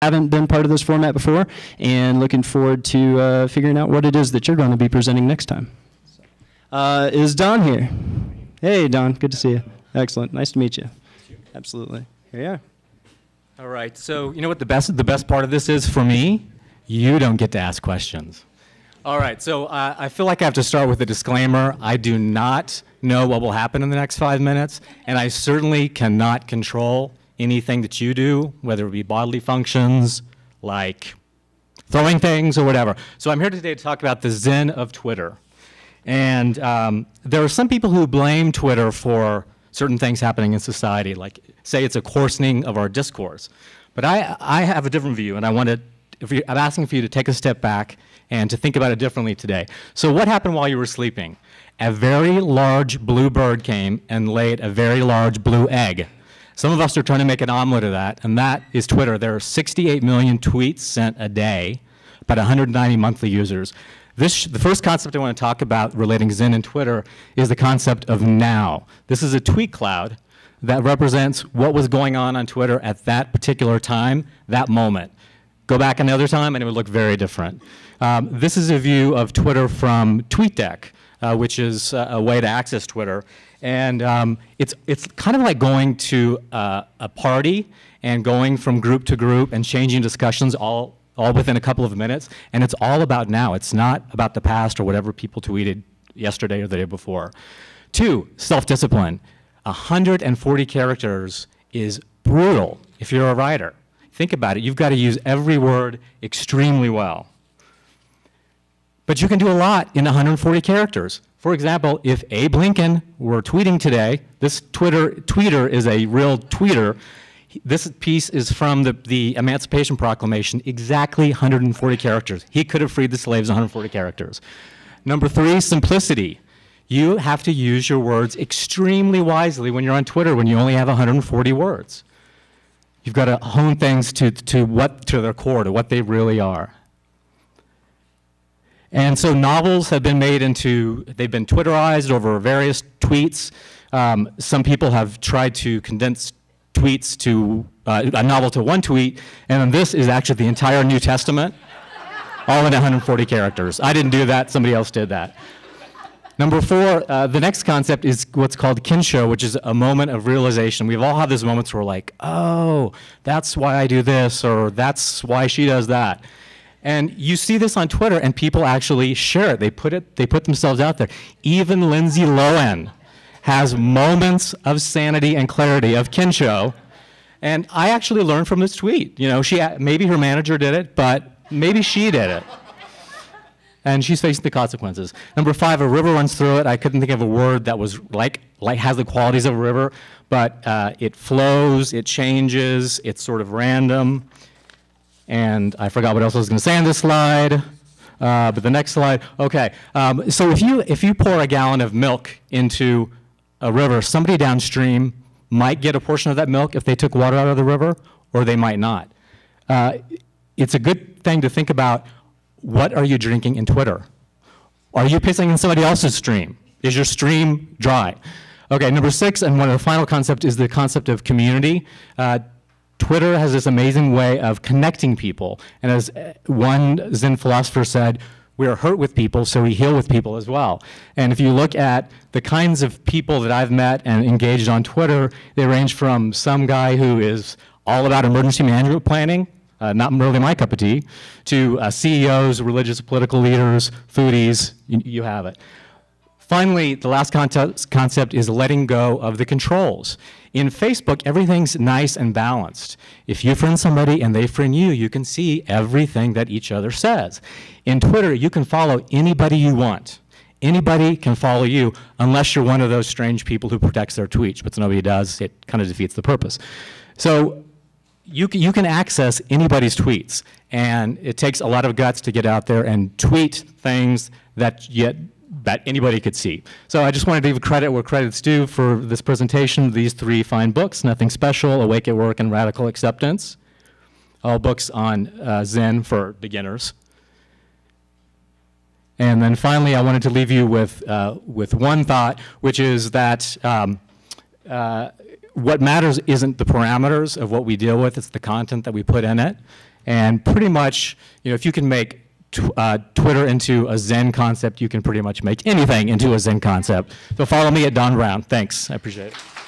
haven't been part of this format before, and looking forward to figuring out what it is that you're going to be presenting next time. Is Don here? Hey, Don, good to see you. Excellent, nice to meet you. Absolutely, here you are. All right, so you know what the best part of this is for me? You don't get to ask questions. All right, so I feel like I have to start with a disclaimer. I do not know what will happen in the next 5 minutes, and I certainly cannot control anything that you do, whether it be bodily functions, like throwing things or whatever. So I'm here today to talk about the Zen of Twitter. And there are some people who blame Twitter for certain things happening in society, like say it's a coarsening of our discourse. But I have a different view, and I'm asking for you to take a step back and to think about it differently today. So what happened while you were sleeping? A very large blue bird came and laid a very large blue egg. Some of us are trying to make an omelet of that, and that is Twitter. There are 68 million tweets sent a day, about 190 monthly users. The first concept I want to talk about relating Zen and Twitter is the concept of now. This is a tweet cloud that represents what was going on Twitter at that particular time, that moment. Go back another time and it would look very different. This is a view of Twitter from TweetDeck, which is a way to access Twitter. And it's kind of like going to a party and going from group to group and changing discussions all within a couple of minutes. And it's all about now. It's not about the past or whatever people tweeted yesterday or the day before. 2, self-discipline. 140 characters is brutal if you're a writer. Think about it. You've got to use every word extremely well. But you can do a lot in 140 characters. For example, if Abe Lincoln were tweeting today, this tweeter is a real tweeter. This piece is from the Emancipation Proclamation, exactly 140 characters. He could have freed the slaves in 140 characters. Number 3, simplicity. You have to use your words extremely wisely when you're on Twitter, when you only have 140 words. You've got to hone things to their core, to what they really are. And so novels have been made they've been Twitterized over various tweets. Some people have tried to condense tweets to a novel to one tweet, and then this is actually the entire New Testament, all in 140 characters. I didn't do that, somebody else did that. Number 4, the next concept is what's called Kinsho, which is a moment of realization. We've all had those moments where we're like, oh, that's why I do this, or that's why she does that. And you see this on Twitter, and people actually share it. They put themselves out there. Even Lindsay Lohan has moments of sanity and clarity of Kinsho. And I actually learned from this tweet. You know, maybe her manager did it, but maybe she did it. And she's facing the consequences. Number 5, a river runs through it. I couldn't think of a word that was has the qualities of a river, but it flows, it changes, it's sort of random. And I forgot what else I was going to say on this slide, but the next slide. Okay, so if you pour a gallon of milk into a river, somebody downstream might get a portion of that milk if they took water out of the river, or they might not. It's a good thing to think about, what are you drinking in Twitter? Are you pissing in somebody else's stream? Is your stream dry? Okay, number 6, and one of the final concepts is the concept of community. Twitter has this amazing way of connecting people. And as one Zen philosopher said, we are hurt with people, so we heal with people as well. And if you look at the kinds of people that I've met and engaged on Twitter, they range from some guy who is all about emergency management planning, not really my cup of tea, to CEOs, religious political leaders, foodies, you have it. Finally, the last concept is letting go of the controls. In Facebook, everything's nice and balanced. If you friend somebody and they friend you, you can see everything that each other says. In Twitter, you can follow anybody you want. Anybody can follow you unless you're one of those strange people who protects their tweets, but nobody does. It kind of defeats the purpose. So you can access anybody's tweets, and it takes a lot of guts to get out there and tweet things that anybody could see. So I just wanted to give credit where credit's due for this presentation. These 3 fine books, Nothing Special, Awake at Work, and Radical Acceptance. All books on Zen for beginners. And then finally, I wanted to leave you with one thought, which is that what matters isn't the parameters of what we deal with, it's the content that we put in it. And pretty much, if you can make Twitter into a Zen concept, you can pretty much make anything into a Zen concept. So follow me at Don Brown. Thanks, I appreciate it.